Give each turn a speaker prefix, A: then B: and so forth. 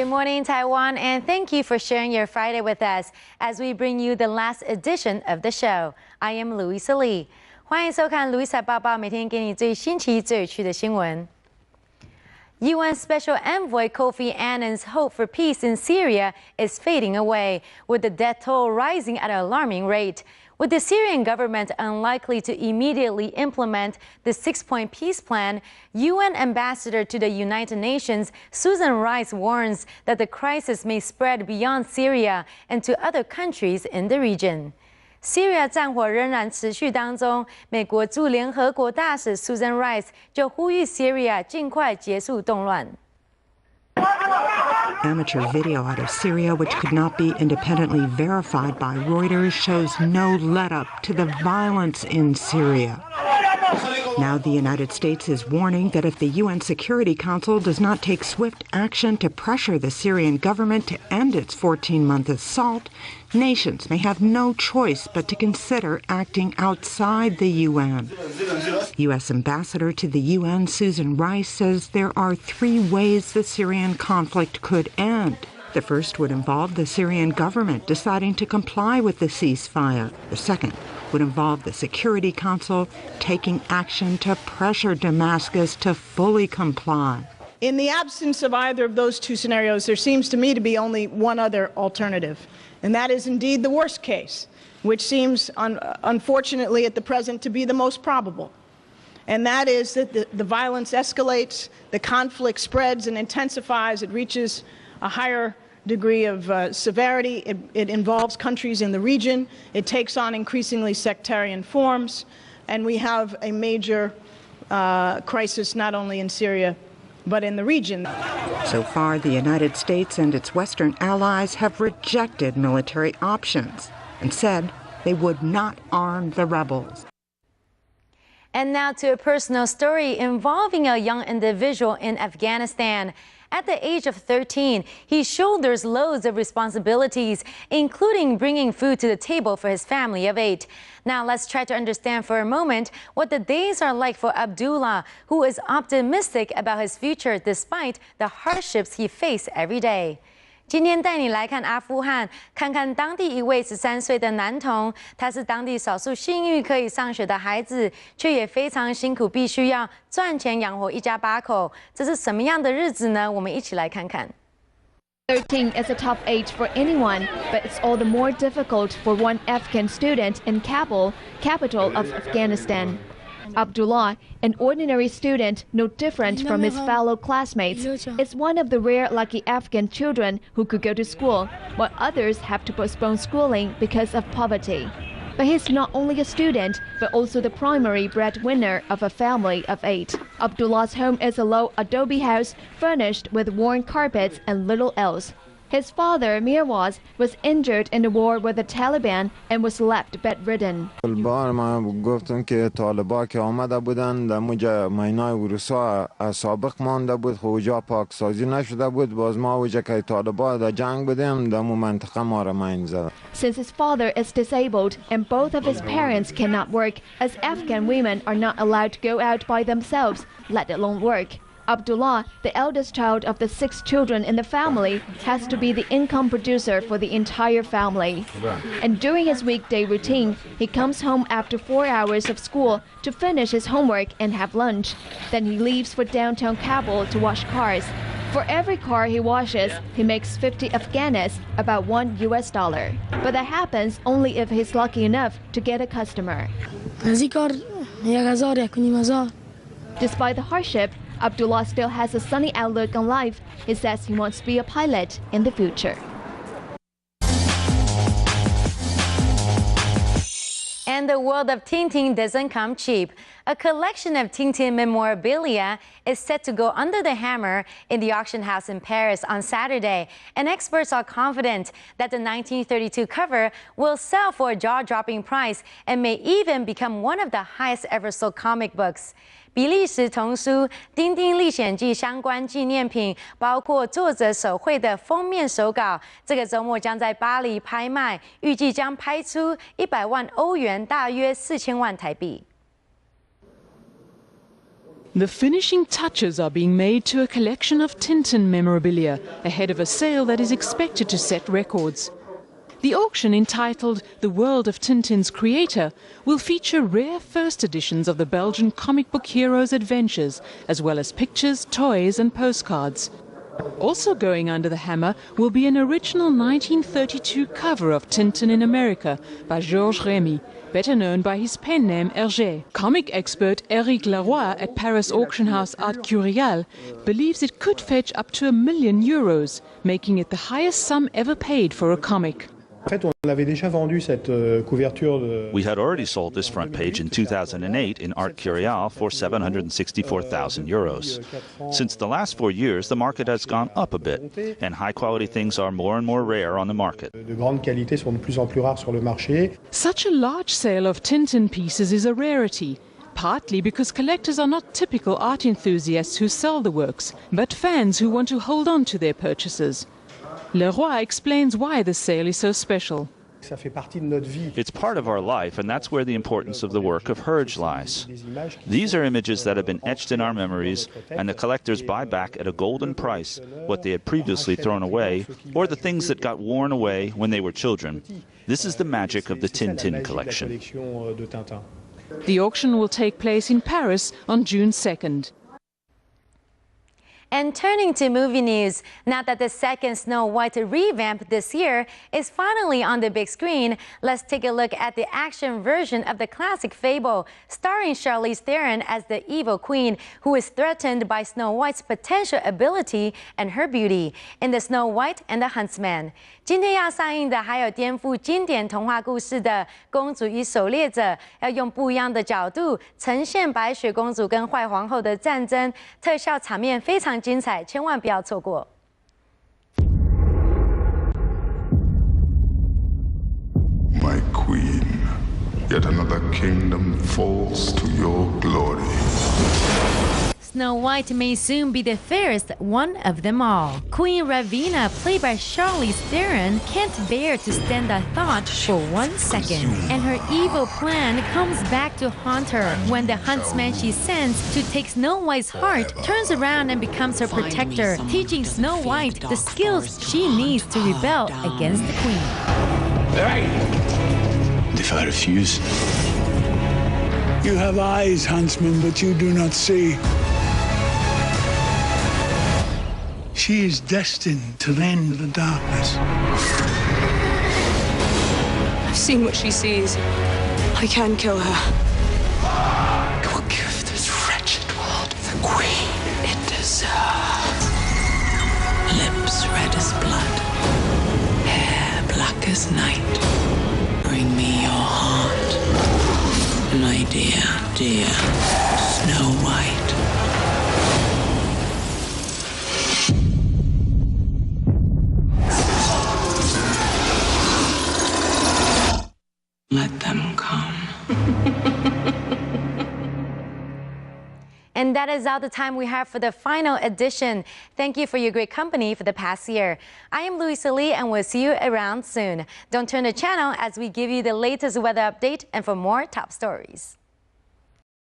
A: Good morning, Taiwan, and thank you for sharing your Friday with us as we bring you the last edition of the show. I am Louisa Lee. 欢迎收看 Louisa 报报，每天给你最新奇、最有趣的新闻。UN Special Envoy Kofi Annan's hope for peace in Syria is fading away, with the death toll rising at an alarming rate. With the Syrian government unlikely to immediately implement the six-point peace plan, UN Ambassador to the United Nations Susan Rice warns that the crisis may spread beyond Syria and to other countries in the region. Syria 战火仍然持续当中，美国驻联合国大使 Susan Rice 就呼吁 Syria 尽快结束动乱。
B: Amateur video out of Syria, which could not be independently verified by Reuters, shows no let-up to the violence in Syria. Now the United States is warning that if the UN Security Council does not take swift action to pressure the Syrian government to end its 14-month assault, nations may have no choice but to consider acting outside the UN. U.S. Ambassador to the UN Susan Rice says there are three ways the Syrian conflict could end. The first would involve the Syrian government deciding to comply with the ceasefire. The second would involve the Security Council taking action to pressure Damascus to fully comply.
C: In the absence of either of those two scenarios, there seems to me to be only one other alternative, and that is indeed the worst case, which seems, unfortunately at the present, to be the most probable. And that is that the violence escalates, the conflict spreads and intensifies, it reaches a higher degree of severity. It involves countries in the region. It takes on increasingly sectarian forms. And we have a major crisis not only in Syria, but in the region.
B: So far, the United States and its Western allies have rejected military options and said they would not arm the rebels.
A: And now to a personal story involving a young individual in Afghanistan. At the age of 13, he shoulders loads of responsibilities, including bringing food to the table for his family of 8. Now let's try to understand for a moment what the days are like for Abdullah, who is optimistic about his future despite the hardships he faces every day. 今天带你来看阿富汗，看看当地一位13岁的男童，他是当地少数幸运可以上学的孩子，却也非常辛苦，必须要赚钱养活一家8口。这是什么样的日子呢？我们一起来看看。
D: 13 is a tough age for anyone, but it's all the more difficult for one Afghan student in Kabul, capital of Afghanistan. Abdullah, an ordinary student no different from his fellow classmates, is one of the rare lucky Afghan children who could go to school, while others have to postpone schooling because of poverty. But he's not only a student, but also the primary breadwinner of a family of 8. Abdullah's home is a low adobe house furnished with worn carpets and little else. His father, Mirwaz, was injured in the war with the Taliban and was left bedridden.
E: گفتن که طالبا که آمده بودن در موجه مینای وروسا سابق مانده بود خوجا پاکسازی نشده بود باز ما وجه که طالبا در جنگ بودیم در مو منطقه ما را مین زد.
D: Since his father is disabled and both of his parents cannot work, as Afghan women are not allowed to go out by themselves, let alone work. Abdullah, the eldest child of the 6 children in the family, has to be the income producer for the entire family. And during his weekday routine, he comes home after 4 hours of school to finish his homework and have lunch. Then he leaves for downtown Kabul to wash cars. For every car he washes, he makes 50 Afghanis, about $1 US. But that happens only if he's lucky enough to get a customer. Despite the hardship, Abdullah still has a sunny outlook on life. He says he wants to be a pilot in the future.
A: And the world of Tintin doesn't come cheap. A collection of Tintin memorabilia is set to go under the hammer in the auction house in Paris on Saturday, and experts are confident that the 1932 cover will sell for a jaw-dropping price and may even become one of the highest ever sold comic books. 比利时童书《丁丁历险记》相关纪念品，包括作者手绘的封面手稿，这个周末将在巴黎拍卖，预计将拍出100万欧元，大约4000万台币。
F: The finishing touches are being made to a collection of Tintin memorabilia ahead of a sale that is expected to set records. The auction, entitled The World of Tintin's Creator, will feature rare first editions of the Belgian comic book hero's adventures, as well as pictures, toys and postcards. Also going under the hammer will be an original 1932 cover of Tintin in America by Georges Remy, better known by his pen name Hergé. Comic expert Éric Leroy at Paris auction house Art Curial believes it could fetch up to €1 million, making it the highest sum ever paid for a comic.
G: We had already sold this front page in 2008 in Art Curial for €764,000. Since the last 4 years, the market has gone up a bit, and high-quality things are more and more rare on the market.
F: Such a large sale of Tintin pieces is a rarity, partly because collectors are not typical art enthusiasts who sell the works, but fans who want to hold on to their purchases. Leroy explains why the sale is so special.
G: It's part of our life, and that's where the importance of the work of Hergé lies. These are images that have been etched in our memories, and the collectors buy back at a golden price what they had previously thrown away, or the things that got worn away when they were children. This is the magic of the Tintin collection.
F: The auction will take place in Paris on June 2nd.
A: And turning to movie news, now that the second Snow White revamp this year is finally on the big screen, let's take a look at the action version of the classic fable, starring Charlize Theron as the evil queen who is threatened by Snow White's potential ability and her beauty in The Snow White and the Huntsman. 今天要上映的还有颠覆经典童话故事的《公主与狩猎者》，要用不一样的角度呈现白雪公主跟坏皇后的战争，特效场面非常精彩，千万不要错过。
H: My queen, yet another kingdom falls to your glory.
A: Snow White may soon be the fairest one of them all. Queen Ravina, played by Charlize Theron, can't bear to stand that thought for 1 second. And her evil plan comes back to haunt her when the huntsman she sends to take Snow White's heart turns around and becomes her protector, teaching Snow White the skills she needs to rebel against the queen.
I: If I refuse?
J: You have eyes, huntsman, but you do not see. She is destined to end the darkness.
K: I've seen what she sees. I can kill her.
L: I will give this wretched world the queen it deserves. Lips red as blood, hair black as night. Bring me your heart, my dear, dear Snow White. Let them come.
A: And that is all the time we have for the final edition. Thank you for your great company for the past year. I am Louisa Lee, and we'll see you around soon. Don't turn the channel as we give you the latest weather update and for more top stories.